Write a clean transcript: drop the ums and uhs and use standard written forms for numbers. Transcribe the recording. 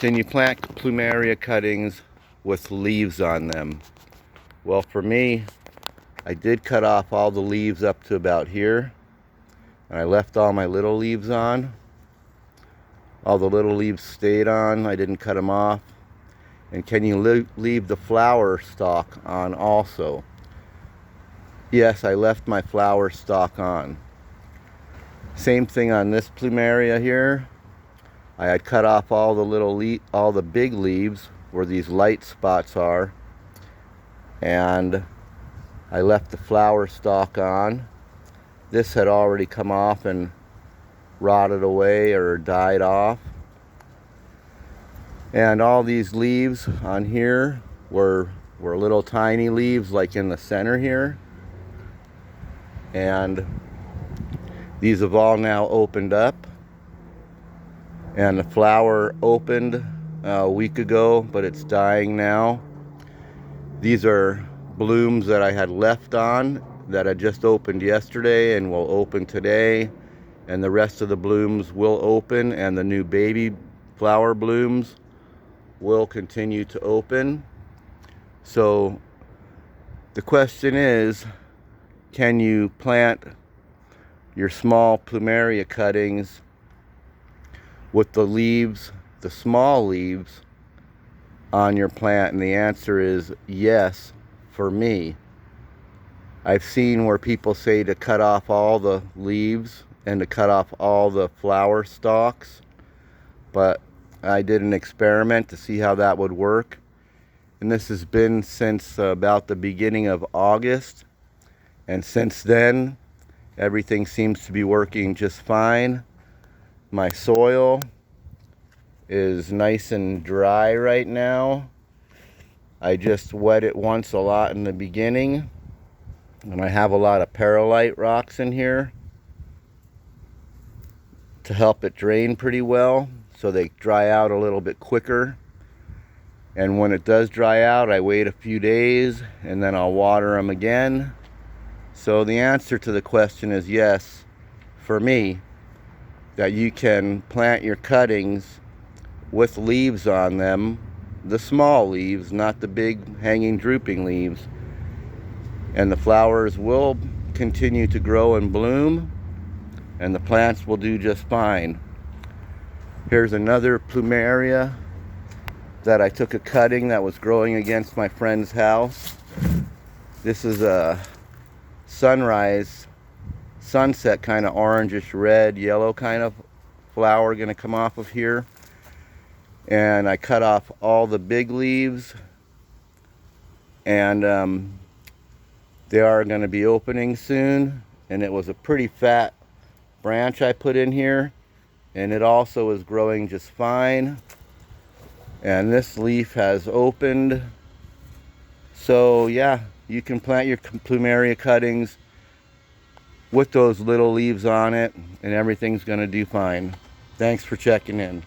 Can you plant Plumeria cuttings with leaves on them? Well, for me, I did cut off all the leaves up to about here, and I left all my little leaves on. All the little leaves stayed on. I didn't cut them off. And can you leave the flower stalk on also? Yes, I left my flower stalk on. Same thing on this Plumeria here. I had cut off all the big leaves where these light spots are, and I left the flower stalk on. This had already come off and rotted away or died off. And all these leaves on here were little tiny leaves, like in the center here. And these have all now opened up. And the flower opened a week ago, but it's dying now. These are blooms that I had left on that had just opened yesterday and will open today. And the rest of the blooms will open, and the new baby flower blooms will continue to open. So the question is, can you plant your small Plumeria cuttings with the leaves, the small leaves, on your plant? And the answer is yes, for me. I've seen where people say to cut off all the leaves and to cut off all the flower stalks, but I did an experiment to see how that would work. And this has been since about the beginning of August. And since then, everything seems to be working just fine. My soil is nice and dry right now. I just wet it once a lot in the beginning. And I have a lot of perlite rocks in here to help it drain pretty well, so they dry out a little bit quicker. And when it does dry out, I wait a few days and then I'll water them again. So the answer to the question is yes, for me, that you can plant your cuttings with leaves on them, the small leaves, not the big hanging drooping leaves, and the flowers will continue to grow and bloom, and the plants will do just fine. Here's another Plumeria that I took a cutting that was growing against my friend's house. This is a sunset kind of orangish red, yellow kind of flower going to come off of here. And I cut off all the big leaves, and they are going to be opening soon. And it was a pretty fat branch I put in here, and it also is growing just fine. And this leaf has opened. So yeah, you can plant your Plumeria cuttings with those little leaves on it, and everything's going to do fine. Thanks for checking in.